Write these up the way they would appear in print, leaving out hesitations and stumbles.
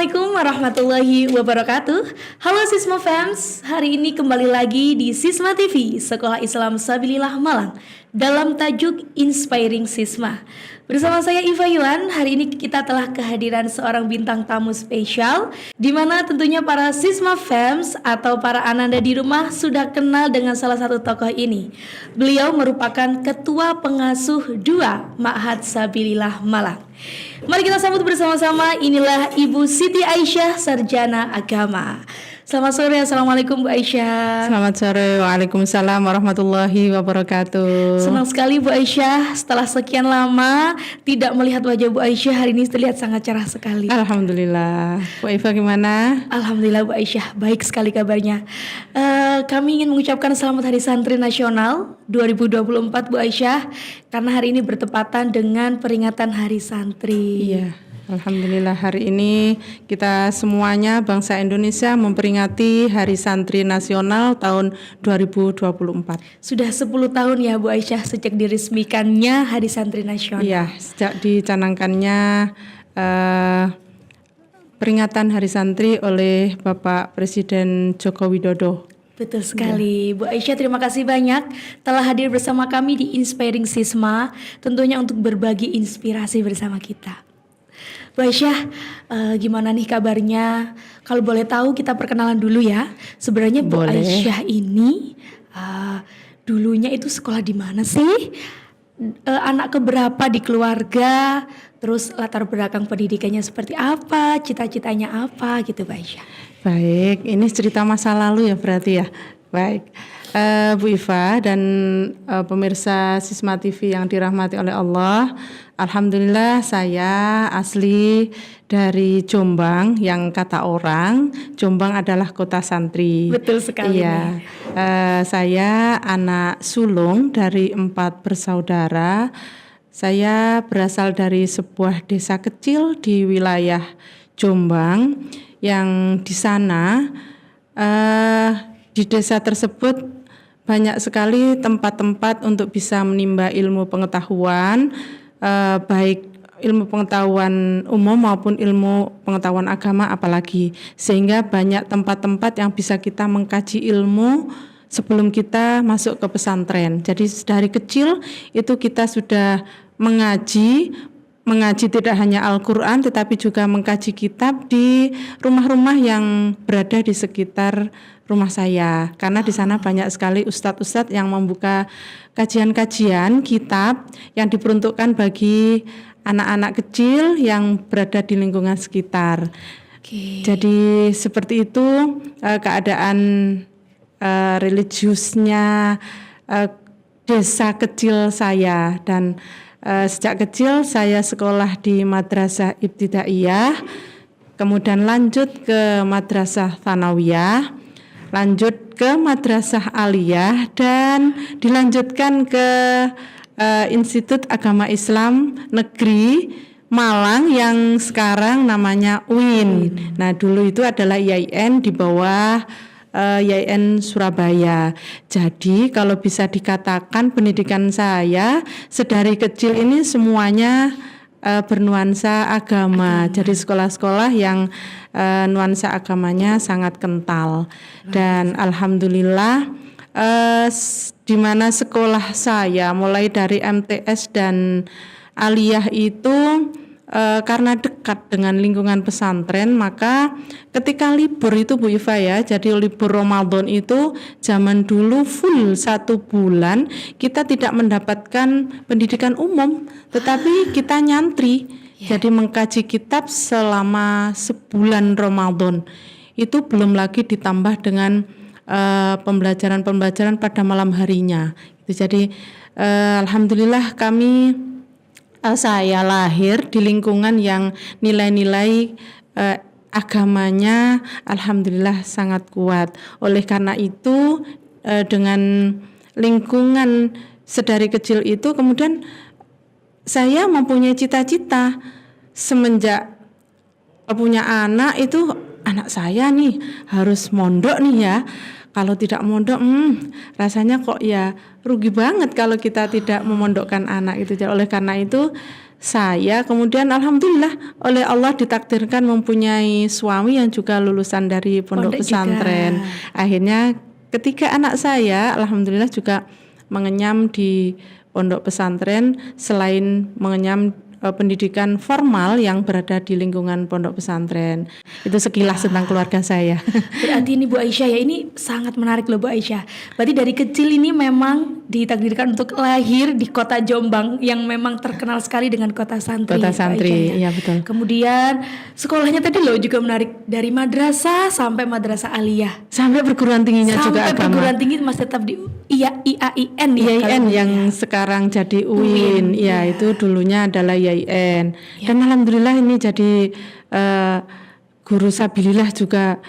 Assalamualaikum warahmatullahi wabarakatuh. Halo Sisma Fams, hari ini kembali lagi di Sisma TV, Sekolah Islam Sabilillah Malang, dalam tajuk Inspiring Sisma. Bersama saya Iva Yuan, hari ini kita telah kehadiran seorang bintang tamu spesial, di mana tentunya para Sisma Fams atau para ananda di rumah sudah kenal dengan salah satu tokoh ini. Beliau merupakan Ketua Pengasuh 2 Ma'had Sabilillah Malang. Mari kita sambut bersama-sama, inilah Ibu Siti Aisyah, Sarjana Agama. Selamat sore, Assalamualaikum Bu Aisyah. Selamat sore, Waalaikumsalam warahmatullahi wabarakatuh. Senang sekali Bu Aisyah, setelah sekian lama tidak melihat wajah Bu Aisyah, hari ini terlihat sangat cerah sekali. Alhamdulillah. Bu Eva gimana? Alhamdulillah Bu Aisyah, baik sekali kabarnya. Kami ingin mengucapkan selamat Hari Santri Nasional 2024 Bu Aisyah, karena hari ini bertepatan dengan peringatan Hari Santri. Iya, alhamdulillah hari ini kita semuanya bangsa Indonesia memperingati Hari Santri Nasional tahun 2024. Sudah 10 tahun ya Bu Aisyah sejak diresmikannya Hari Santri Nasional. Iya, sejak dicanangkannya peringatan Hari Santri oleh Bapak Presiden Joko Widodo. Betul sekali, Bu Aisyah, terima kasih banyak telah hadir bersama kami di Inspiring Sisma, tentunya untuk berbagi inspirasi bersama kita. Bu Aisyah, gimana nih kabarnya? Kalau boleh tahu kita perkenalan dulu ya. Sebenarnya Bu Aisyah ini dulunya itu sekolah di mana sih? Anak keberapa di keluarga? Terus latar belakang pendidikannya seperti apa? Cita-citanya apa gitu Bu Aisyah? Baik, ini cerita masa lalu ya berarti ya. Baik, Bu Iva dan pemirsa Sisma TV yang dirahmati oleh Allah. Alhamdulillah saya asli dari Jombang, yang kata orang Jombang adalah kota santri. Betul sekali. Iya, saya anak sulung dari 4 bersaudara. Saya berasal dari sebuah desa kecil di wilayah Jombang, yang di sana di desa tersebut banyak sekali tempat-tempat untuk bisa menimba ilmu pengetahuan, baik ilmu pengetahuan umum maupun ilmu pengetahuan agama apalagi, sehingga banyak tempat-tempat yang bisa kita mengkaji ilmu sebelum kita masuk ke pesantren. Jadi dari kecil itu kita sudah mengaji tidak hanya Al-Quran tetapi juga mengkaji kitab di rumah-rumah yang berada di sekitar rumah saya, karena di sana banyak sekali ustadz-ustadz yang membuka kajian-kajian kitab yang diperuntukkan bagi anak-anak kecil yang berada di lingkungan sekitar. Jadi seperti itu keadaan religiusnya desa kecil saya. Dan sejak kecil saya sekolah di Madrasah Ibtidaiyah, kemudian lanjut ke Madrasah Tsanawiyah, lanjut ke Madrasah Aliyah, dan dilanjutkan ke Institut Agama Islam Negeri Malang yang sekarang namanya UIN. Nah dulu itu adalah IAIN di bawah IAIN Surabaya. Jadi kalau bisa dikatakan pendidikan saya sedari kecil ini semuanya bernuansa agama. Jadi sekolah-sekolah yang nuansa agamanya sangat kental. Dan alhamdulillah di mana sekolah saya mulai dari MTS dan Aliyah itu karena dekat dengan lingkungan pesantren, maka ketika libur itu Bu Iva ya, jadi libur Ramadan itu zaman dulu full 1 bulan kita tidak mendapatkan pendidikan umum, tetapi kita nyantri, jadi mengkaji kitab selama sebulan Ramadan. Itu belum lagi ditambah dengan pembelajaran pada malam harinya. Jadi alhamdulillah saya lahir di lingkungan yang nilai-nilai agamanya alhamdulillah sangat kuat. Oleh karena itu dengan lingkungan sedari kecil itu kemudian saya mempunyai cita-cita semenjak punya anak itu, anak saya nih harus mondok nih ya. Kalau tidak mondok, rasanya kok ya rugi banget kalau kita tidak memondokkan anak itu. Oleh karena itu saya kemudian alhamdulillah oleh Allah ditakdirkan mempunyai suami yang juga lulusan dari pondok pesantren. Akhirnya ketika anak saya alhamdulillah juga mengenyam di pondok pesantren, selain mengenyam pendidikan formal yang berada di lingkungan pondok pesantren. Itu sekilas tentang keluarga saya. Berarti ini Bu Aisyah ya, ini sangat menarik loh Bu Aisyah. Berarti dari kecil ini memang ditakdirkan untuk lahir di kota Jombang yang memang terkenal sekali dengan kota santri. Kota santri, ya. iya betul. Kemudian sekolahnya tadi loh juga menarik, dari madrasah sampai madrasah aliyah. Sampai perguruan tingginya juga Sampai agama. perguruan tinggi masih tetap di IAIN ya. IAIN yang ya. sekarang jadi UIN, ya itu dulunya adalah IAIN. Dan alhamdulillah ini jadi guru sabilillah juga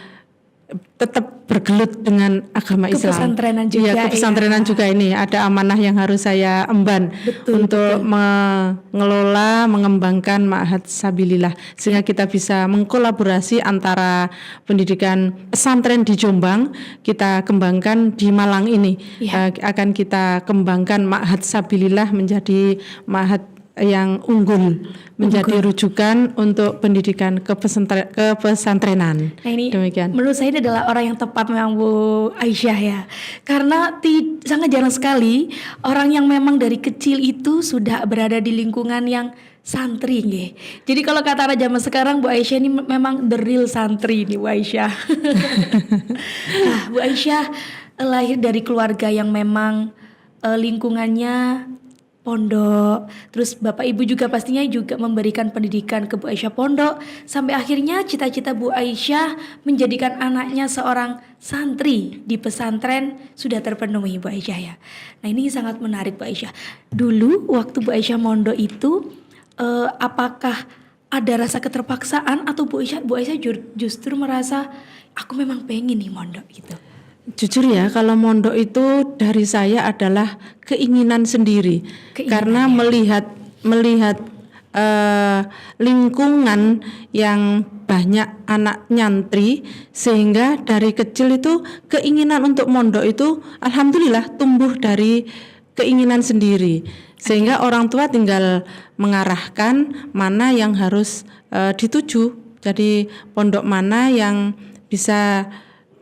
tetap bergelut dengan agama Islam. Kepesantrenan juga. Iya, kepesantrenan juga ini ada amanah yang harus saya emban untuk mengelola, mengembangkan Ma'had Sabilillah sehingga kita bisa mengkolaborasi antara pendidikan pesantren di Jombang kita kembangkan di Malang ini. Akan kita kembangkan Ma'had Sabilillah menjadi Ma'had yang unggul, menjadi rujukan untuk pendidikan kepesantrenan. Nah ini demikian. Menurut saya ini adalah orang yang tepat memang Bu Aisyah ya. Karena sangat jarang sekali orang yang memang dari kecil itu sudah berada di lingkungan yang santri nggih. Jadi kalau kata anak zaman sekarang Bu Aisyah ini memang the real santri nih Bu Aisyah. Nah, Bu Aisyah lahir dari keluarga yang memang lingkungannya pondok, terus Bapak Ibu juga pastinya juga memberikan pendidikan ke Bu Aisyah pondok, sampai akhirnya cita-cita Bu Aisyah menjadikan anaknya seorang santri di pesantren sudah terpenuhi Bu Aisyah ya. Nah ini sangat menarik Bu Aisyah. Dulu waktu Bu Aisyah mondok itu apakah ada rasa keterpaksaan atau Bu Aisyah justru merasa aku memang pengen nih mondok gitu? Jujur ya, kalau mondok itu dari saya adalah keinginan sendiri. Karena melihat lingkungan yang banyak anak nyantri, sehingga dari kecil itu keinginan untuk mondok itu alhamdulillah tumbuh dari keinginan sendiri. Sehingga orang tua tinggal mengarahkan mana yang harus dituju. Jadi pondok mana yang bisa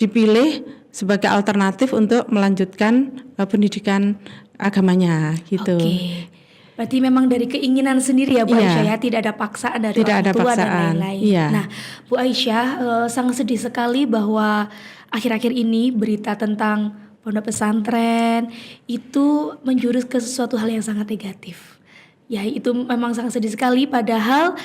dipilih sebagai alternatif untuk melanjutkan pendidikan agamanya gitu. Oke. Berarti memang dari keinginan sendiri ya Bu Aisyah ya, tidak ada paksaan dari orang tua dan lain-lain. Nah, Bu Aisyah sangat sedih sekali bahwa akhir-akhir ini berita tentang pondok pesantren itu menjurus ke sesuatu hal yang sangat negatif. Ya, itu memang sangat sedih sekali padahal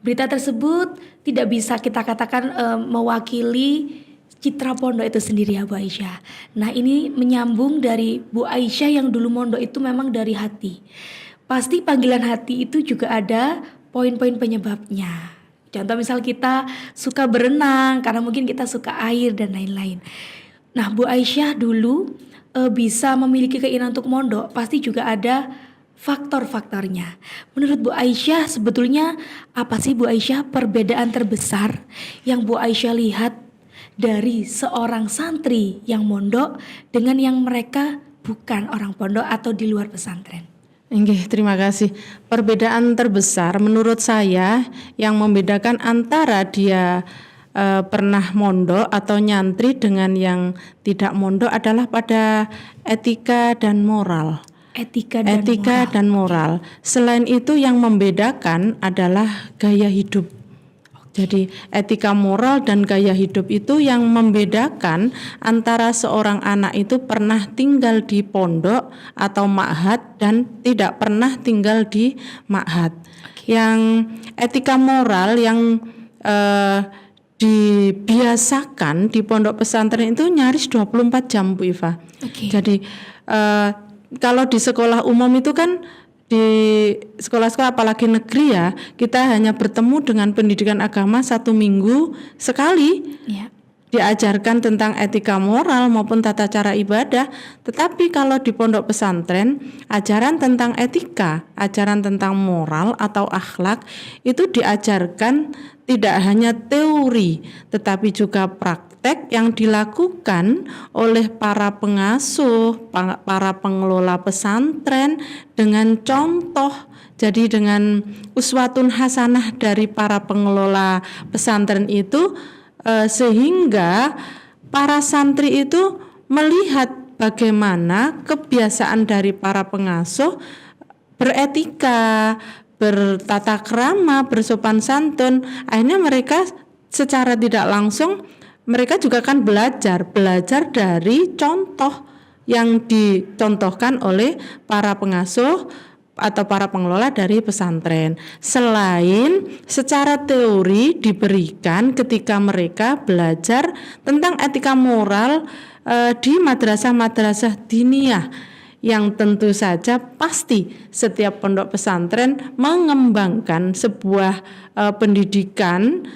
berita tersebut tidak bisa kita katakan mewakili citra pondok itu sendiri ya Bu Aisyah. Nah ini menyambung dari Bu Aisyah yang dulu mondok itu memang dari hati. Pasti panggilan hati itu juga ada poin-poin penyebabnya. Contoh misal kita suka berenang karena mungkin kita suka air dan lain-lain. Nah Bu Aisyah dulu bisa memiliki keinginan untuk mondok pasti juga ada faktor-faktornya. Menurut Bu Aisyah sebetulnya apa sih Bu Aisyah perbedaan terbesar yang Bu Aisyah lihat dari seorang santri yang mondok dengan yang mereka bukan orang pondok atau di luar pesantren? Nggih, terima kasih. Perbedaan terbesar menurut saya yang membedakan antara dia pernah mondok atau nyantri dengan yang tidak mondok adalah pada etika dan moral. Etika dan moral. Selain itu yang membedakan adalah gaya hidup. Jadi etika moral dan gaya hidup itu yang membedakan antara seorang anak itu pernah tinggal di pondok atau ma'had dan tidak pernah tinggal di ma'had. Yang etika moral yang dibiasakan di pondok pesantren itu nyaris 24 jam Bu Iva. Jadi kalau di sekolah umum itu kan di sekolah-sekolah apalagi negeri ya, kita hanya bertemu dengan pendidikan agama 1 minggu sekali. Diajarkan tentang etika moral maupun tata cara ibadah. Tetapi kalau di pondok pesantren, ajaran tentang etika, ajaran tentang moral atau akhlak itu diajarkan tidak hanya teori tetapi juga praktik praktek yang dilakukan oleh para pengasuh, para pengelola pesantren dengan contoh. Jadi dengan uswatun hasanah dari para pengelola pesantren itu sehingga para santri itu melihat bagaimana kebiasaan dari para pengasuh beretika, bertata krama, bersopan santun. Akhirnya mereka secara tidak langsung mereka juga akan belajar dari contoh yang dicontohkan oleh para pengasuh atau para pengelola dari pesantren. Selain secara teori diberikan ketika mereka belajar tentang etika moral di madrasah-madrasah diniyah, yang tentu saja pasti setiap pondok pesantren mengembangkan sebuah pendidikan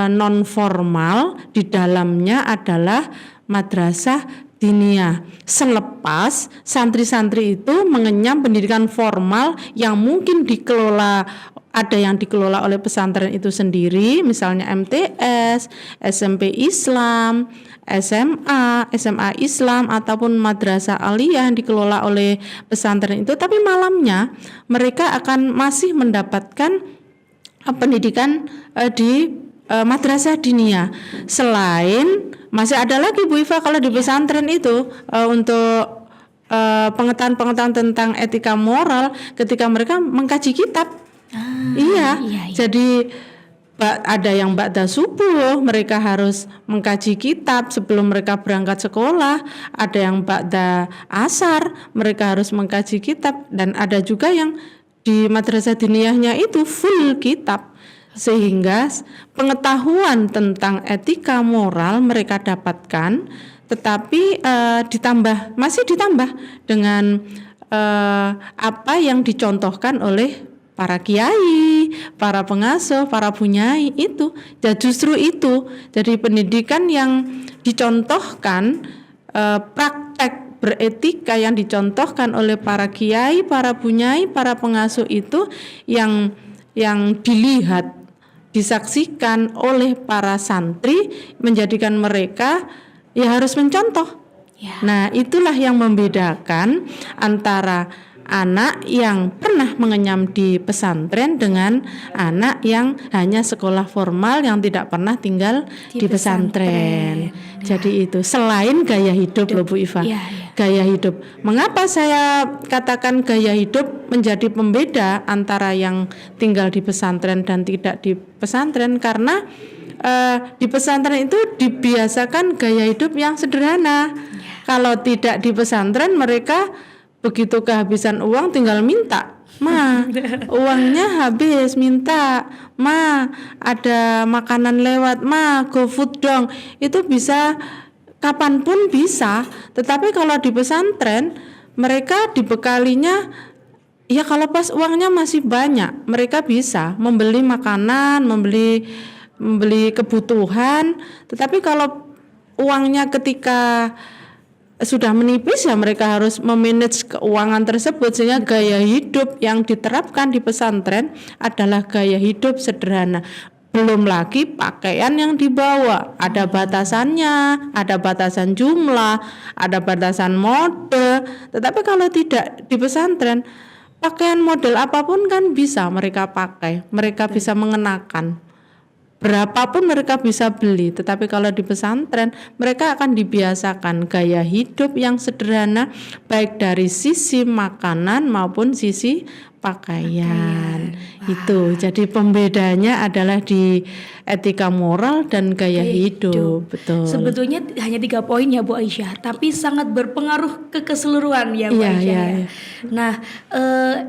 non formal, di dalamnya adalah madrasah diniyah. Selepas santri-santri itu mengenyam pendidikan formal yang mungkin dikelola, ada yang dikelola oleh pesantren itu sendiri, misalnya MTS, SMP Islam, SMA Islam, ataupun madrasah aliyah yang dikelola oleh pesantren itu, tapi malamnya mereka akan masih mendapatkan pendidikan di madrasah diniyah. Selain masih ada lagi Bu Iva kalau di pesantren itu untuk pengetahuan-pengetahuan tentang etika moral ketika mereka mengkaji kitab. Iya. Jadi ada yang ba'da subuh mereka harus mengkaji kitab sebelum mereka berangkat sekolah, ada yang ba'da asar mereka harus mengkaji kitab, dan ada juga yang di madrasah diniyahnya itu full kitab, sehingga pengetahuan tentang etika moral mereka dapatkan, tetapi masih ditambah dengan apa yang dicontohkan oleh para kiai, para pengasuh, para bunyai itu. Ya justru itu. Jadi pendidikan yang dicontohkan, praktek beretika yang dicontohkan oleh para kiai, para bunyai, para pengasuh itu yang dilihat, disaksikan oleh para santri, menjadikan mereka ya harus mencontoh. Nah, itulah yang membedakan antara anak yang pernah mengenyam di pesantren dengan anak yang hanya sekolah formal yang tidak pernah tinggal di pesantren. Jadi itu selain gaya hidup loh Bu Iva. Gaya hidup. Mengapa saya katakan gaya hidup menjadi pembeda antara yang tinggal di pesantren dan tidak di pesantren? Karena di pesantren itu dibiasakan gaya hidup yang sederhana. Kalau tidak di pesantren mereka begitu kehabisan uang tinggal minta, Ma, uangnya habis, minta, Ma, ada makanan lewat, Ma, GoFood dong. Itu bisa kapanpun bisa. Tetapi kalau di pesantren mereka dibekalinya, ya kalau pas uangnya masih banyak, mereka bisa membeli makanan, membeli kebutuhan. Tetapi kalau uangnya ketika sudah menipis ya mereka harus memanage keuangan tersebut, sehingga gaya hidup yang diterapkan di pesantren adalah gaya hidup sederhana. Belum lagi pakaian yang dibawa, ada batasannya, ada batasan jumlah, ada batasan mode. Tetapi kalau tidak di pesantren, pakaian model apapun kan bisa mereka pakai, mereka bisa mengenakan. Berapapun mereka bisa beli, tetapi kalau di pesantren mereka akan dibiasakan gaya hidup yang sederhana, baik dari sisi makanan maupun sisi pakaian. Itu jadi pembedanya adalah di etika moral dan gaya hidup. Betul. Sebetulnya hanya 3 poin ya Bu Aisyah, tapi sangat berpengaruh ke keseluruhan ya Bu Aisyah. Nah,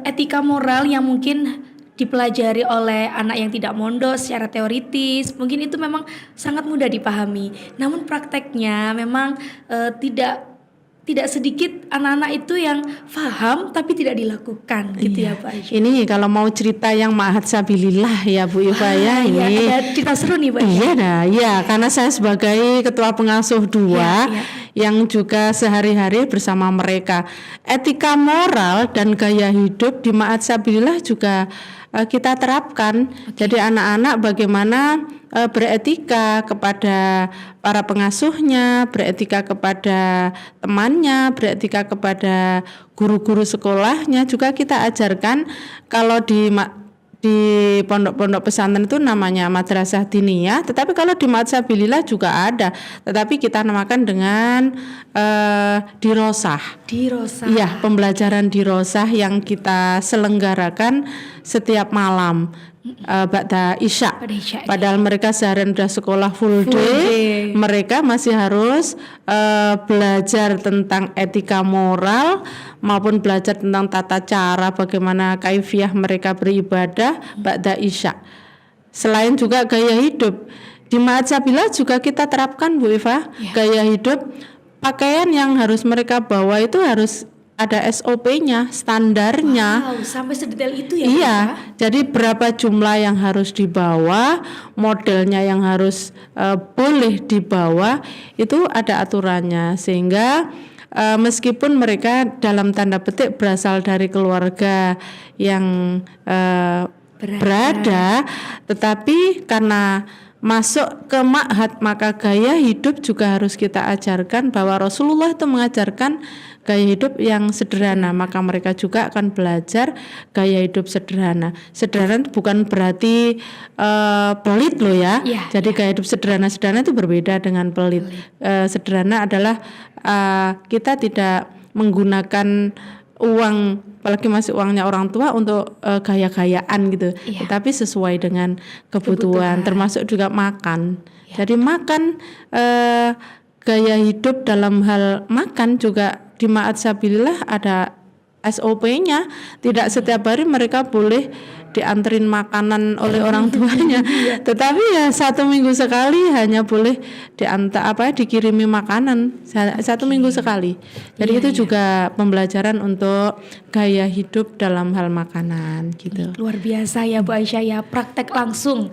etika moral yang mungkin dipelajari oleh anak yang tidak mondok secara teoritis, mungkin itu memang sangat mudah dipahami. Namun prakteknya memang tidak sedikit anak-anak itu yang paham tapi tidak dilakukan gitu ya Pak Aisyah. Ini kalau mau cerita yang ma'had sabilillah ya Bu Iva ya, ini ada cerita seru nih Pak Aisyah. Iya, karena saya sebagai ketua pengasuh 2 yang juga sehari-hari bersama mereka. Etika moral dan gaya hidup di ma'had sabilillah juga kita terapkan. Jadi anak-anak bagaimana beretika kepada para pengasuhnya, beretika kepada temannya, beretika kepada guru-guru sekolahnya juga kita ajarkan. Kalau di pondok-pondok pesantren itu namanya madrasah diniyah, tetapi kalau di Matsabilillah juga ada, tetapi kita namakan dengan dirosah. Dirosah. Iya, pembelajaran dirosah yang kita selenggarakan setiap malam ba'da isya. Padahal mereka seharian sudah sekolah full day, mereka masih harus belajar tentang etika moral maupun belajar tentang tata cara bagaimana kaifiyah mereka beribadah ba'da isya. Selain juga gaya hidup, di Matsabilillah juga kita terapkan Bu Iva, gaya hidup. Pakaian yang harus mereka bawa itu harus ada SOP-nya, standarnya. Wow, sampai sedetail itu ya? Iya, jadi berapa jumlah yang harus dibawa, modelnya yang harus boleh dibawa, itu ada aturannya. Sehingga meskipun mereka dalam tanda petik berasal dari keluarga yang berada, tetapi karena masuk ke ma'had maka gaya hidup juga harus kita ajarkan, bahwa Rasulullah itu mengajarkan gaya hidup yang sederhana, maka mereka juga akan belajar gaya hidup sederhana. Sederhana bukan berarti pelit loh ya. Jadi gaya hidup sederhana itu berbeda dengan pelit. Sederhana adalah kita tidak menggunakan uang, apalagi masih uangnya orang tua untuk gaya-gayaan gitu, tetapi sesuai dengan kebutuhan. Termasuk juga makan. Jadi makan, gaya hidup dalam hal makan juga di Matsabilillah ada SOP-nya. Tidak setiap hari mereka boleh dianterin makanan oleh orang tuanya, tetapi ya 1 minggu sekali hanya boleh dikirimi makanan 1 minggu sekali. Jadi itu juga pembelajaran untuk gaya hidup dalam hal makanan gitu. Luar biasa ya Bu Aisyah ya, praktek langsung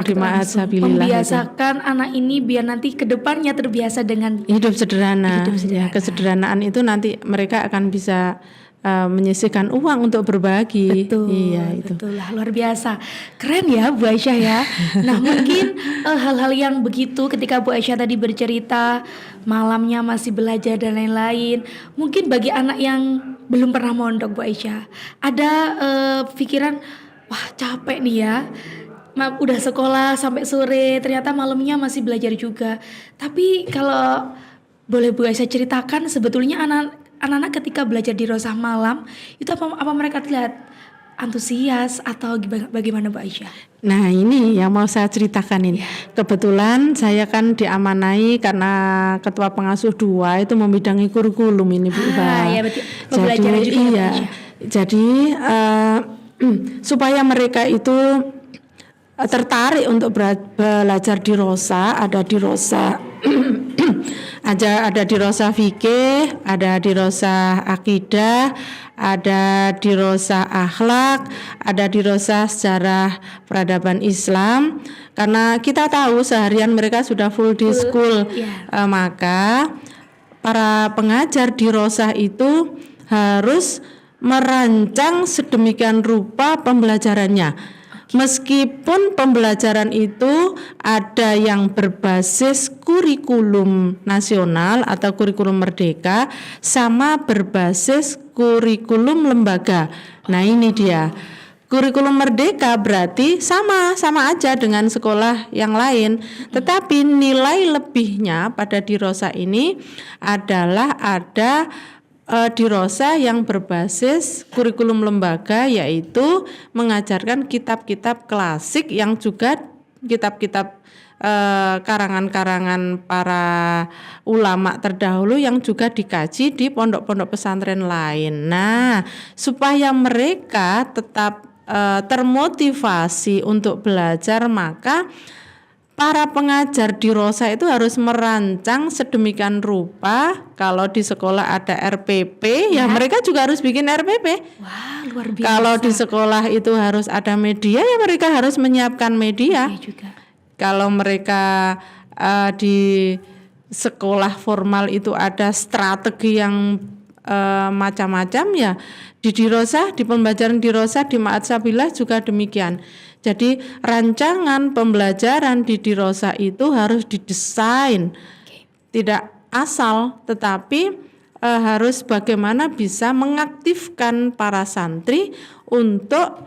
di Matsabilillah. Membiasakan anak ini biar nanti kedepannya terbiasa dengan hidup sederhana. Ya, kesederhanaan itu nanti mereka akan bisa menyisihkan uang untuk berbagi. Betul, iya itu. Betul lah, luar biasa. Keren ya Bu Aisyah ya. Nah mungkin hal-hal yang begitu ketika Bu Aisyah tadi bercerita malamnya masih belajar dan lain-lain, mungkin bagi anak yang belum pernah mondok Bu Aisyah, ada pikiran, wah capek nih ya, udah sekolah sampai sore, ternyata malamnya masih belajar juga. Tapi kalau boleh Bu Aisyah ceritakan, sebetulnya anak-anak ketika belajar di Rosah malam itu apa mereka terlihat antusias atau bagaimana Bu Aisyah? Nah ini yang mau saya ceritakan ini. Kebetulan saya kan diamanai karena ketua pengasuh 2 itu membidangi kurikulum ini Bu Iva. Ya betul. Pembelajaran juga Bu Aisyah. Jadi supaya mereka itu tertarik untuk belajar di Rosah, ada di Rosah ada di Rosah fikih, ada di Rosah akidah, ada di Rosah akhlak, ada di Rosah sejarah peradaban Islam. Karena kita tahu seharian mereka sudah full di school, maka para pengajar di Rosah itu harus merancang sedemikian rupa pembelajarannya. Meskipun pembelajaran itu ada yang berbasis kurikulum nasional atau kurikulum merdeka sama berbasis kurikulum lembaga. Nah ini dia. Kurikulum merdeka berarti sama aja dengan sekolah yang lain. Tetapi nilai lebihnya pada di Rosah ini adalah ada di Rosah yang berbasis kurikulum lembaga, yaitu mengajarkan kitab-kitab klasik yang juga kitab-kitab karangan-karangan para ulama terdahulu yang juga dikaji di pondok-pondok pesantren lain. Nah, supaya mereka tetap termotivasi untuk belajar, maka para pengajar di Rosah itu harus merancang sedemikian rupa. Kalau di sekolah ada RPP, ya mereka juga harus bikin RPP. Wah, luar biasa. Kalau di sekolah itu harus ada media, ya mereka harus menyiapkan media. Juga. Kalau mereka di sekolah formal itu ada strategi yang macam-macam ya. Di Dirosah, di pembelajaran Dirosah di Ma'had Sabilah juga demikian. Jadi rancangan pembelajaran di Dirosah itu harus didesain, tidak asal, tetapi harus bagaimana bisa mengaktifkan para santri untuk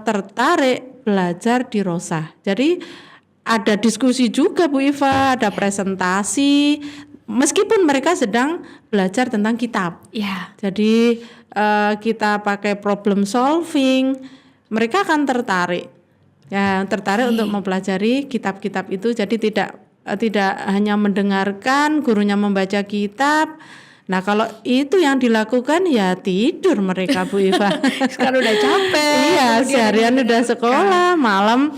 tertarik belajar di Rosah. Jadi ada diskusi juga Bu Iva, ada presentasi, meskipun mereka sedang belajar tentang kitab. Ya. Jadi kita pakai problem solving, mereka akan tertarik. Ya, tertarik untuk mempelajari kitab-kitab itu. Jadi tidak hanya mendengarkan gurunya membaca kitab. Nah, kalau itu yang dilakukan ya tidur mereka Bu Iva. Sekarang udah capek. Iya, seharian udah sekolah, malam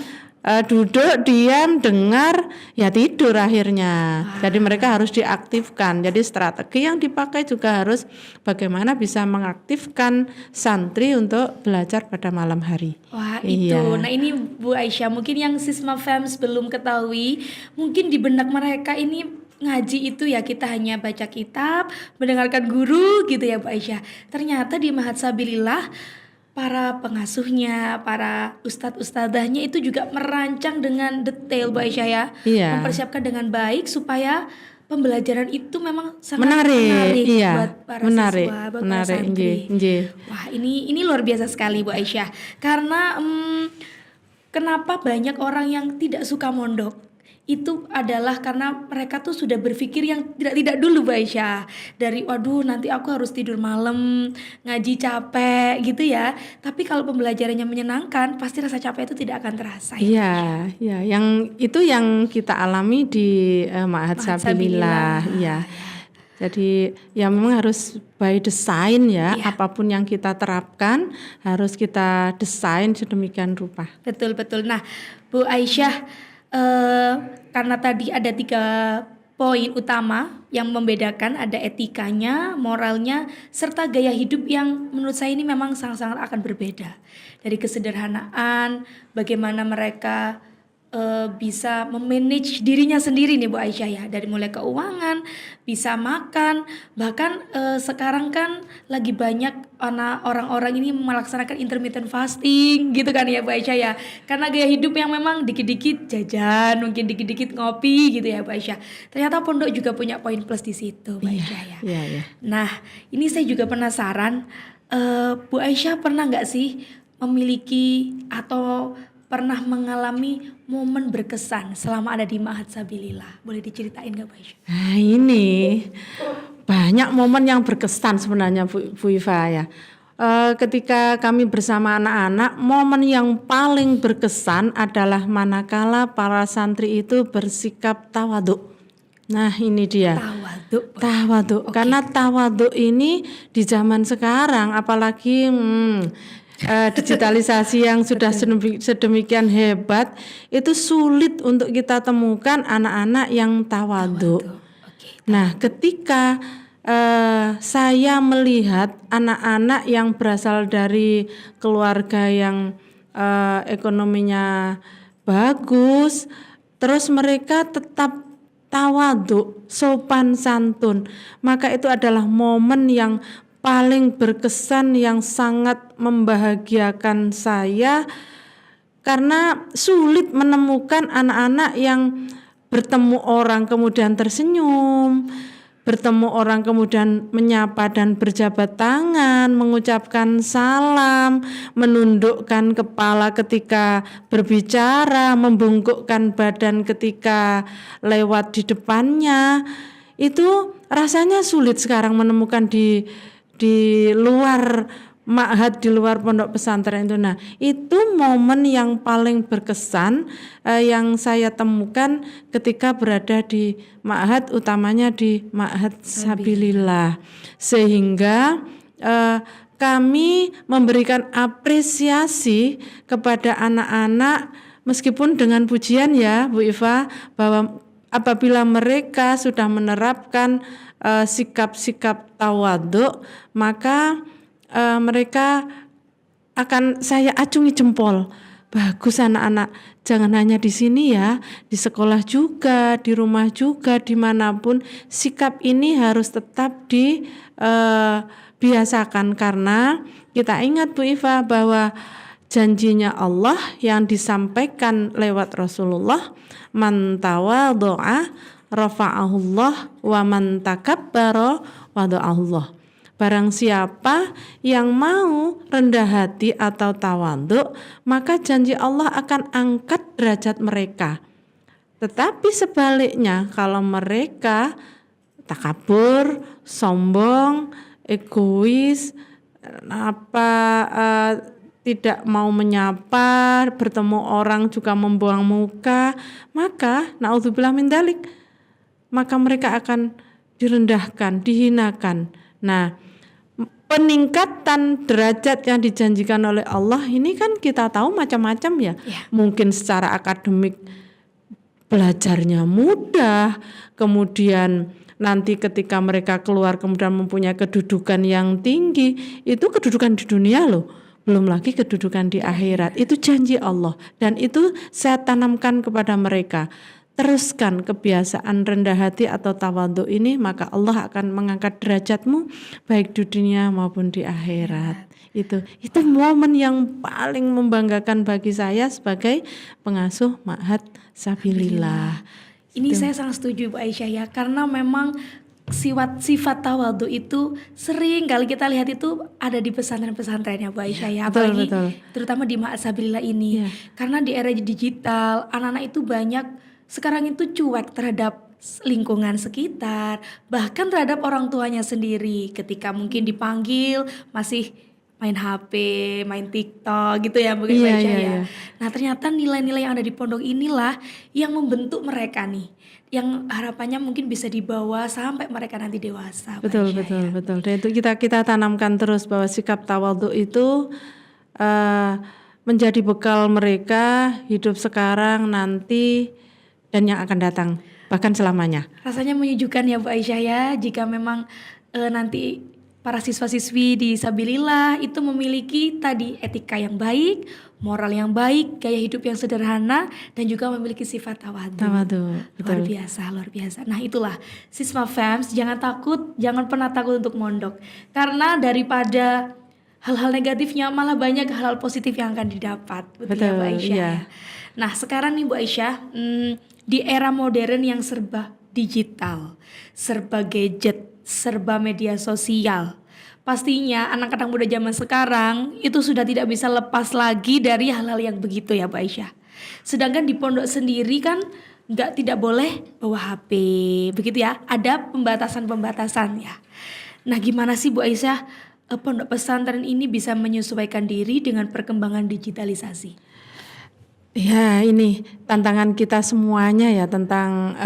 duduk diam dengar ya tidur akhirnya. Jadi mereka harus diaktifkan. Jadi strategi yang dipakai juga harus bagaimana bisa mengaktifkan santri untuk belajar pada malam hari. Wah itu, nah ini Bu Aisyah mungkin yang Sisma Fams belum ketahui, mungkin di benak mereka ini ngaji itu ya kita hanya baca kitab, mendengarkan guru gitu ya Bu Aisyah. Ternyata di Ma'had Sabilillah para pengasuhnya, para ustadz-ustadzahnya itu juga merancang dengan detail Bu Aisyah ya. Iya. Mempersiapkan dengan baik supaya pembelajaran itu memang sangat Menarik, iya. buat para Menarik, siswa, buat para menarik, santri. nggih. Wah ini luar biasa sekali Bu Aisyah. Karena kenapa banyak orang yang tidak suka mondok? Itu adalah karena mereka tuh sudah berpikir yang tidak dulu Bu Aisyah. Dari waduh nanti aku harus tidur malam, ngaji capek gitu ya. Tapi kalau pembelajarannya menyenangkan, pasti rasa capek itu tidak akan terasa. Iya, ya, yang itu yang kita alami di Ma'had Sabilillah, ya. Jadi ya memang harus by design ya, apapun yang kita terapkan harus kita desain sedemikian rupa. Betul. Nah, Bu Aisyah, karena tadi ada 3 poin utama yang membedakan, ada etikanya, moralnya, serta gaya hidup yang menurut saya ini memang sangat-sangat akan berbeda. Dari kesederhanaan, bagaimana mereka bisa memanage dirinya sendiri nih Bu Aisyah ya, dari mulai keuangan, bisa makan, bahkan sekarang kan lagi banyak orang-orang ini melaksanakan intermittent fasting gitu kan ya Bu Aisyah ya, karena gaya hidup yang memang dikit-dikit jajan, mungkin dikit-dikit ngopi gitu ya Bu Aisyah. Ternyata pondok juga punya poin plus di situ Bu Aisyah ya. Iya. Nah ini saya juga penasaran, Bu Aisyah pernah nggak sih memiliki atau pernah mengalami momen berkesan selama ada di Ma'had Sabilillah? Boleh diceritain gak Bu Aisyah? Nah ini banyak momen yang berkesan sebenarnya Bu Iva ya. Ketika kami bersama anak-anak, momen yang paling berkesan adalah manakala para santri itu bersikap tawaduk. Nah ini dia. Tawaduk. Okay. Karena tawaduk ini di zaman sekarang apalagi digitalisasi yang sudah sedemikian hebat, itu sulit untuk kita temukan anak-anak yang tawaduk. Nah, ketika saya melihat anak-anak yang berasal dari keluarga yang ekonominya bagus, terus mereka tetap tawaduk, sopan santun, maka itu adalah momen yang paling berkesan, yang sangat membahagiakan saya, karena sulit menemukan anak-anak yang bertemu orang kemudian tersenyum, bertemu orang kemudian menyapa dan berjabat tangan, mengucapkan salam, menundukkan kepala ketika berbicara, membungkukkan badan ketika lewat di depannya. Itu rasanya sulit sekarang menemukan di luar ma'had, di luar pondok pesantren itu. Nah, itu momen yang paling berkesan yang saya temukan ketika berada di ma'had, utamanya di Ma'had Sabilillah. Sehingga kami memberikan apresiasi kepada anak-anak, meskipun dengan pujian ya Bu Iva, bahwa apabila mereka sudah menerapkan sikap-sikap tawaduk, maka mereka akan saya acungi jempol bagus anak-anak, jangan hanya di sini ya, di sekolah juga, di rumah juga, dimanapun sikap ini harus tetap dibiasakan, karena kita ingat Bu Iva bahwa janjinya Allah yang disampaikan lewat Rasulullah, man tawadhu'a rafa'ahullah wa man takabbara wada'ahullah. Barang siapa yang mau rendah hati atau tawadhu, maka janji Allah akan angkat derajat mereka. Tetapi sebaliknya, kalau mereka takabur, sombong, egois, tidak mau menyapa, bertemu orang juga membuang muka, maka naudzubillah min dzalik, maka mereka akan direndahkan, dihinakan. Nah, peningkatan derajat yang dijanjikan oleh Allah ini kan kita tahu macam-macam ya. Mungkin secara akademik belajarnya mudah, kemudian nanti ketika mereka keluar kemudian mempunyai kedudukan yang tinggi, itu kedudukan di dunia loh, belum lagi kedudukan di akhirat. Itu janji Allah, dan itu saya tanamkan kepada mereka. Teruskan kebiasaan rendah hati atau tawadhu ini, maka Allah akan mengangkat derajatmu baik di dunia maupun di akhirat. Itu momen yang paling membanggakan bagi saya sebagai pengasuh Ma'had Sabilillah. Ini saya sangat setuju Bu Aisyah ya, karena memang sifat tawadhu itu sering kali kita lihat itu ada di pesantren-pesantren ya Bu Aisyah ya, apalagi terutama di Ma'had Sabilillah ini. Karena di era digital, anak-anak itu banyak sekarang itu cuek terhadap lingkungan sekitar, bahkan terhadap orang tuanya sendiri. Ketika mungkin dipanggil masih main HP, main TikTok gitu ya Bu Aisyah ya. Nah, ternyata nilai-nilai yang ada di pondok inilah yang membentuk mereka nih, yang harapannya mungkin bisa dibawa sampai mereka nanti dewasa. Betul. Dan itu kita tanamkan terus bahwa sikap tawadhu itu menjadi bekal mereka hidup sekarang, nanti, dan yang akan datang, bahkan selamanya. Rasanya menyejukkan ya Bu Aisyah ya, jika memang nanti para siswa-siswi di Sabilillah itu memiliki tadi etika yang baik, moral yang baik, gaya hidup yang sederhana, dan juga memiliki sifat tawadhu. Luar biasa. Nah, itulah Sisma Fams, jangan pernah takut untuk mondok. Karena daripada hal-hal negatifnya, malah banyak hal-hal positif yang akan didapat. Betul ya Bu Aisyah ya. Nah, sekarang nih Bu Aisyah, di era modern yang serba digital, serba gadget, serba media sosial, pastinya anak-anak muda zaman sekarang itu sudah tidak bisa lepas lagi dari hal-hal yang begitu ya Bu Aisyah. Sedangkan di pondok sendiri kan tidak boleh bawa HP, begitu ya, ada pembatasan ya. Nah, gimana sih Bu Aisyah pondok pesantren ini bisa menyesuaikan diri dengan perkembangan digitalisasi? Ya, ini tantangan kita semuanya ya tentang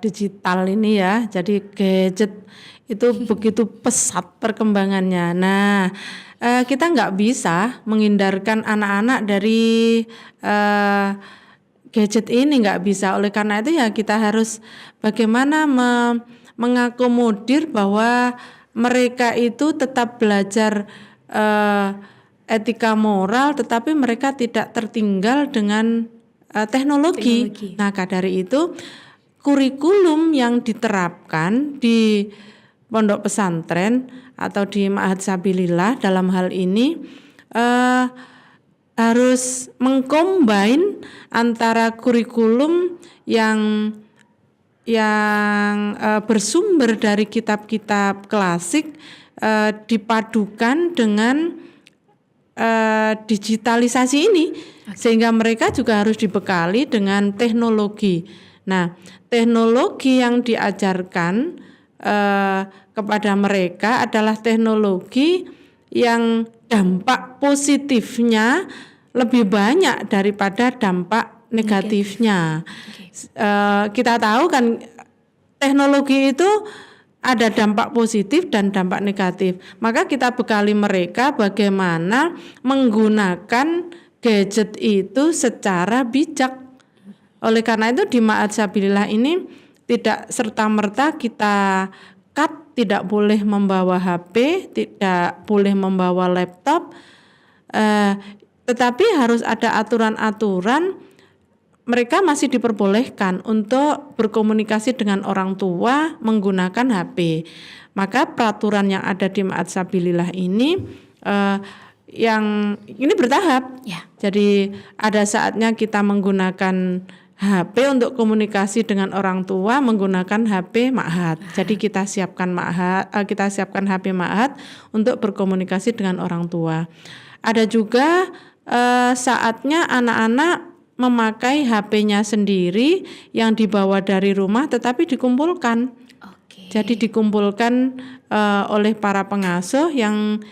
digital ini ya. Jadi gadget itu begitu pesat perkembangannya. Nah, kita nggak bisa menghindarkan anak-anak dari gadget ini, nggak bisa. Oleh karena itu ya kita harus bagaimana mengakomodir bahwa mereka itu tetap belajar etika moral, tetapi mereka tidak tertinggal dengan teknologi. Nah, dari itu kurikulum yang diterapkan di pondok pesantren atau di Ma'had Sabilillah dalam hal ini harus mengcombine antara kurikulum yang bersumber dari kitab-kitab klasik dipadukan dengan digitalisasi ini, sehingga mereka juga harus dibekali dengan teknologi. Nah, teknologi yang diajarkan kepada mereka adalah teknologi yang dampak positifnya lebih banyak daripada dampak negatifnya. Kita tahu kan teknologi itu ada dampak positif dan dampak negatif. Maka kita bekali mereka bagaimana menggunakan gadget itu secara bijak. Oleh karena itu di Ma'had Sabilillah ini tidak serta-merta kita tidak boleh membawa HP, tidak boleh membawa laptop. tetapi harus ada aturan-aturan. Mereka masih diperbolehkan untuk berkomunikasi dengan orang tua menggunakan HP. Maka peraturan yang ada di Ma'had Sabilillah ini yang ini bertahap. Ya. Jadi ada saatnya kita menggunakan HP untuk komunikasi dengan orang tua menggunakan HP Ma'had. Jadi kita siapkan HP Ma'had untuk berkomunikasi dengan orang tua. Ada juga saatnya anak-anak memakai HP-nya sendiri yang dibawa dari rumah tetapi dikumpulkan. Oke. Jadi dikumpulkan oleh para pengasuh yang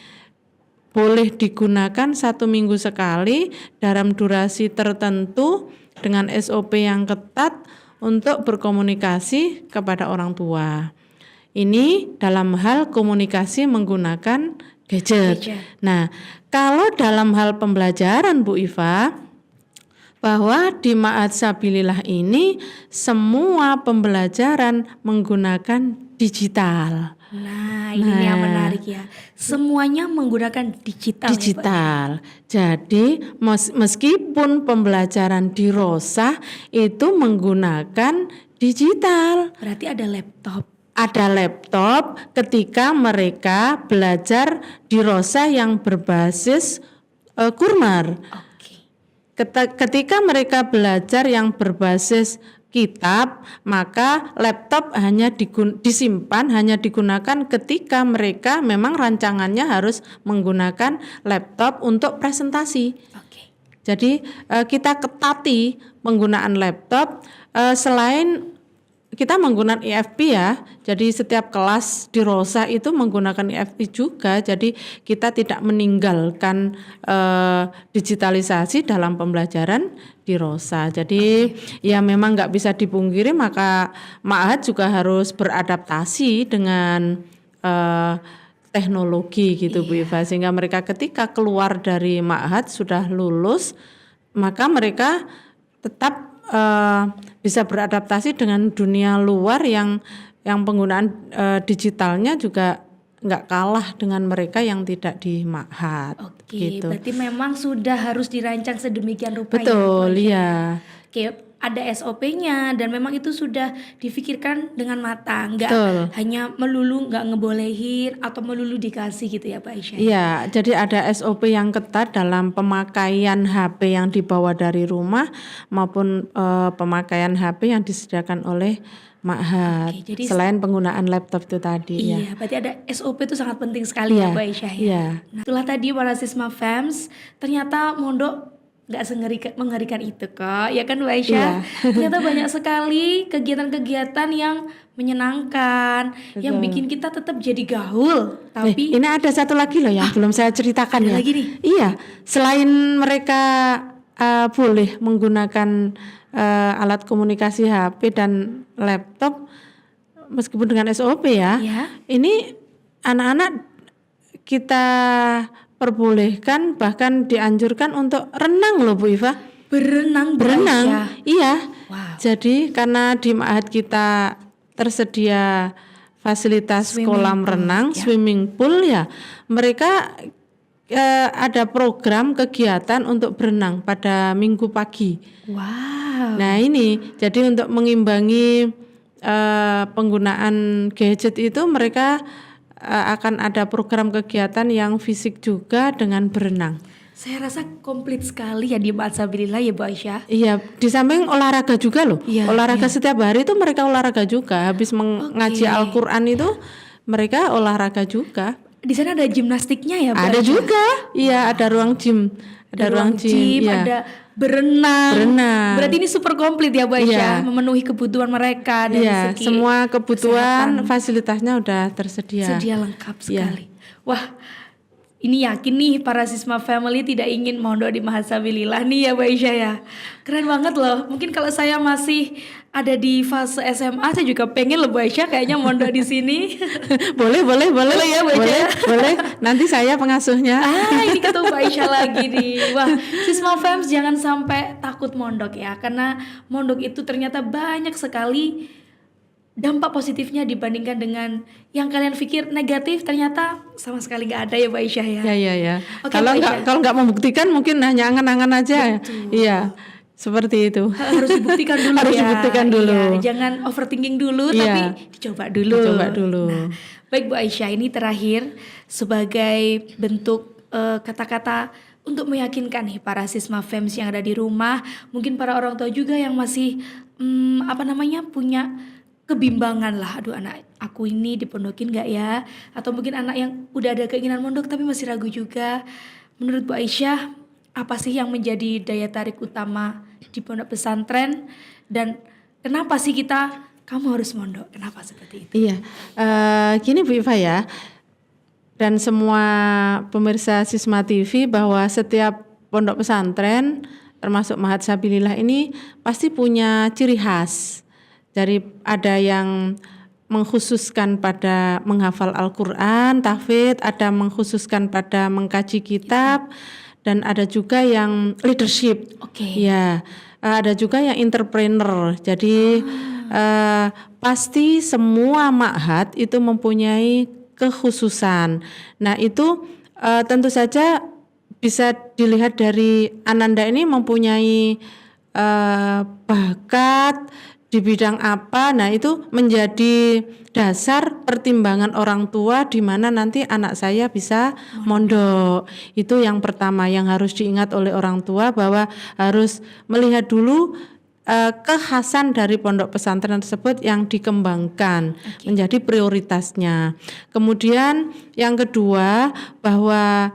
boleh digunakan 1 minggu sekali dalam durasi tertentu dengan SOP yang ketat untuk berkomunikasi kepada orang tua. Ini dalam hal komunikasi menggunakan gadget. Nah, kalau dalam hal pembelajaran Bu Iva, bahwa di Ma'had Sabilillah ini semua pembelajaran menggunakan digital. Nah, ini yang menarik ya. Semuanya menggunakan digital. Digital. Jadi meskipun pembelajaran di Rosa itu menggunakan digital. Berarti ada laptop. Ada laptop ketika mereka belajar di Rosa yang berbasis Kurmar. Ketika mereka belajar yang berbasis kitab, maka laptop hanya disimpan, hanya digunakan ketika mereka memang rancangannya harus menggunakan laptop untuk presentasi. Jadi kita ketati penggunaan laptop. Selain kita menggunakan IFP ya, jadi setiap kelas di Rosa itu menggunakan IFP juga, jadi kita tidak meninggalkan digitalisasi dalam pembelajaran di Rosa. Jadi ya memang nggak bisa dipungkiri, maka Ma'had juga harus beradaptasi dengan teknologi gitu Bu Iva, sehingga mereka ketika keluar dari Ma'had sudah lulus, maka mereka tetap bisa beradaptasi dengan dunia luar yang penggunaan digitalnya juga nggak kalah dengan mereka yang tidak di Ma'had. Gitu. Berarti memang sudah harus dirancang sedemikian rupa. Betul, ya. Ada SOP-nya dan memang itu sudah difikirkan dengan matang, nggak hanya melulu nggak ngebolehin atau melulu dikasih gitu ya Pak Aisyah. Iya, jadi ada SOP yang ketat dalam pemakaian HP yang dibawa dari rumah maupun pemakaian HP yang disediakan oleh Ma'had. Selain penggunaan laptop itu tadi. Iya, berarti ada SOP itu sangat penting sekali ya Pak Aisyah ya. Iya. Nah, itulah tadi para sisma fams, ternyata mondok nggak mengerikan itu kok, ya kan Bu Aisyah? Ternyata banyak sekali kegiatan-kegiatan yang menyenangkan, yang bikin kita tetap jadi gaul. Tapi ini ada satu lagi loh yang belum saya ceritakan ya. Lagi nih? Iya, selain mereka boleh menggunakan alat komunikasi HP dan laptop, meskipun dengan SOP ya. Ini anak-anak kita perbolehkan, bahkan dianjurkan untuk renang loh Bu Iva. Berenang. Iya. Wow. Jadi karena di Ma'had kita tersedia fasilitas kolam renang, swimming pool ya. Mereka ada program kegiatan untuk berenang pada Minggu pagi. Wow. Nah ini jadi untuk mengimbangi penggunaan gadget itu mereka akan ada program kegiatan yang fisik juga dengan berenang. Saya rasa komplit sekali ya di Ma'had Sabilillah ya Bu Aisyah. Iya, di samping olahraga juga loh. Olahraga setiap hari itu mereka olahraga juga. Habis mengaji Al-Quran itu mereka olahraga juga. Di sana ada gimnastiknya ya Bu Ada Aisyah? Juga, iya ada ruang gym. Ada ruang gym, ada berenang. Berarti ini super komplit ya Bu Aisyah, memenuhi kebutuhan mereka dari segi semua kebutuhan fasilitasnya udah tersedia. Sedia lengkap sekali. Wah, ini yakin nih para Sisma Family tidak ingin mondok di Ma'had Sabilillah nih ya Bu Aisyah ya. Keren banget loh. Mungkin kalau saya masih ada di fase SMA, saya juga pengen loh Bu Aisyah kayaknya mondok di sini. Boleh ya Bu Aisyah. Boleh. Nanti saya pengasuhnya. Ini ketemu Bu Aisyah lagi nih. Wah, Sisma Fams jangan sampai takut mondok ya, karena mondok itu ternyata banyak sekali dampak positifnya dibandingkan dengan yang kalian pikir negatif ternyata sama sekali nggak ada ya Mbak Aisyah ya. Ya. Oke, Kalau Mbak nggak Aisyah. kalau nggak membuktikan mungkin hanya angan-angan aja. Iya, seperti itu. Harus dibuktikan dulu Harus ya. dibuktikan dulu. Iya, jangan overthinking dulu Iya. tapi dicoba dulu. Dicoba dulu. Nah, baik Bu Aisyah, ini terakhir sebagai bentuk kata-kata untuk meyakinkan nih para Sisma Fams yang ada di rumah, mungkin para orang tua juga yang masih punya kebimbangan lah, aduh anak aku ini dipondokin gak ya, atau mungkin anak yang udah ada keinginan mondok tapi masih ragu juga. Menurut Bu Aisyah, apa sih yang menjadi daya tarik utama di pondok pesantren, dan kenapa sih kamu harus mondok, kenapa seperti itu? Iya, gini Bu Iva ya, dan semua pemirsa Sisma TV, bahwa setiap pondok pesantren termasuk Ma'had Sabilillah ini pasti punya ciri khas. Jadi ada yang mengkhususkan pada menghafal Al-Quran, tahfidz, ada mengkhususkan pada mengkaji kitab, dan ada juga yang leadership. Oke. Ya, ada juga yang entrepreneur. Jadi pasti semua ma'had itu mempunyai kekhususan. Nah itu tentu saja bisa dilihat dari Ananda ini mempunyai bakat di bidang apa. Nah itu menjadi dasar pertimbangan orang tua di mana nanti anak saya bisa mondok. Itu yang pertama yang harus diingat oleh orang tua, bahwa harus melihat dulu kekhasan dari pondok pesantren tersebut yang dikembangkan menjadi prioritasnya. Kemudian yang kedua, bahwa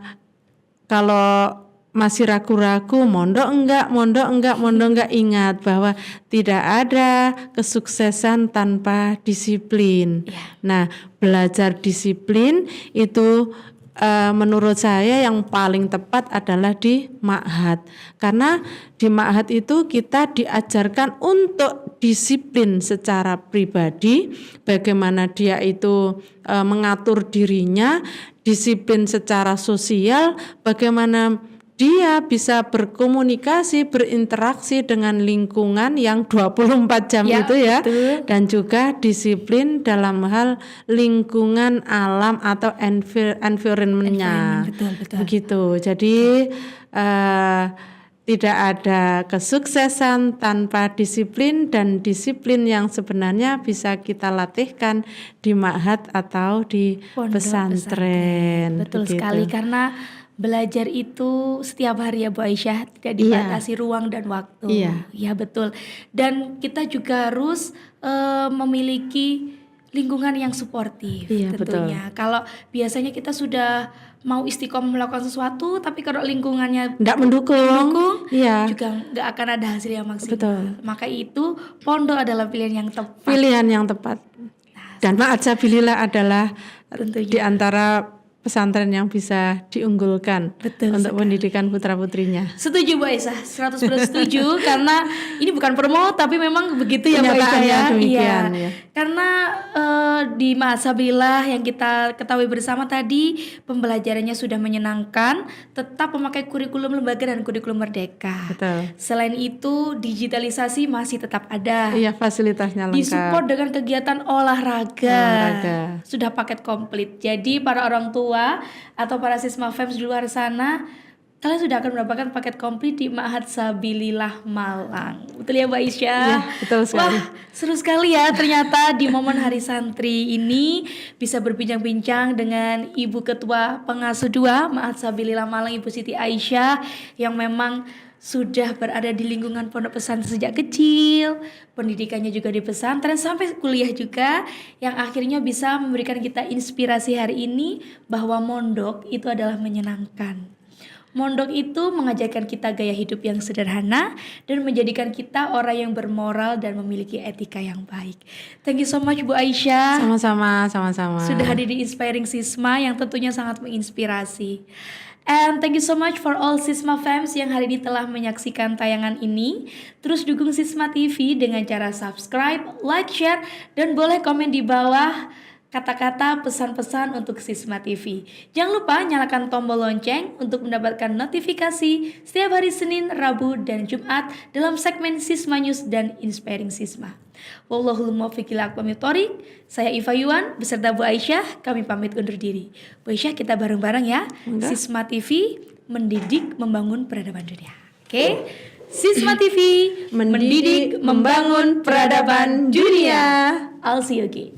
kalau masih ragu-ragu mondok enggak, ingat bahwa tidak ada kesuksesan tanpa disiplin. Nah, belajar disiplin itu menurut saya yang paling tepat adalah di ma'had. Karena di ma'had itu kita diajarkan untuk disiplin secara pribadi, bagaimana dia itu mengatur dirinya, disiplin secara sosial, bagaimana dia bisa berkomunikasi, berinteraksi dengan lingkungan yang 24 jam itu ya. Betul. Dan juga disiplin dalam hal lingkungan alam atau environment-nya. Betul. Begitu. Jadi tidak ada kesuksesan tanpa disiplin, dan disiplin yang sebenarnya bisa kita latihkan di ma'had atau di pondok pesantren. Betul begitu. sekali, karena belajar itu setiap hari ya Bu Aisyah, tidak dibatasi ruang dan waktu. Iya betul. Dan kita juga harus memiliki lingkungan yang suportif tentunya. Betul. Kalau biasanya kita sudah mau istiqomah melakukan sesuatu, tapi kalau lingkungannya tidak mendukung, juga nggak akan ada hasil yang maksimal. Betul. Maka itu pondok adalah pilihan yang tepat. Pilihan yang tepat. Dan Ma'had Sabilillah adalah tentunya di antara pesantren yang bisa diunggulkan untuk pendidikan putra-putrinya. Setuju Bu Aisyah, 100% setuju. Karena ini bukan promo, tapi memang begitu ya Bu Aisyah ya. Demikian, ya. Karena di Ma'had Sabilillah yang kita ketahui bersama tadi, pembelajarannya sudah menyenangkan, tetap memakai kurikulum lembaga dan kurikulum merdeka. Betul. Selain itu digitalisasi masih tetap ada. Iya, fasilitasnya lengkap. Disupport dengan kegiatan olahraga. Sudah paket komplit. Jadi para orang tua atau para Sisma Fams di luar sana, kalian sudah akan mendapatkan paket komplit di Ma'had Sabilillah Malang. Betul ya Mbak Aisyah? Iya, betul sekali. Wah, seru sekali ya ternyata di momen Hari Santri ini bisa berbincang-bincang dengan Ibu Ketua Pengasuh 2 Ma'had Sabilillah Malang, Ibu Siti Aisyah, yang memang sudah berada di lingkungan pondok pesantren sejak kecil, pendidikannya juga di pesantren sampai kuliah juga, yang akhirnya bisa memberikan kita inspirasi hari ini bahwa mondok itu adalah menyenangkan. Mondok itu mengajarkan kita gaya hidup yang sederhana dan menjadikan kita orang yang bermoral dan memiliki etika yang baik. Thank you so much Bu Aisyah. Sama-sama. Sudah hadir di Inspiring Sisma yang tentunya sangat menginspirasi. And thank you so much for all Sisma Fams yang hari ini telah menyaksikan tayangan ini. Terus dukung Sisma TV dengan cara subscribe, like, share, dan boleh komen di bawah kata-kata pesan-pesan untuk Sisma TV. Jangan lupa nyalakan tombol lonceng untuk mendapatkan notifikasi setiap hari Senin, Rabu, dan Jumat dalam segmen Sisma News dan Inspiring Sisma. Wallahul muwaffiq ila aqwamit thoriq. Saya Iva Yuwan beserta Bu Aisyah, kami pamit undur diri. Bu Aisyah, kita bareng-bareng ya. Sisma TV mendidik membangun peradaban dunia. Oke? Sisma TV mendidik membangun peradaban dunia. I'll see you again.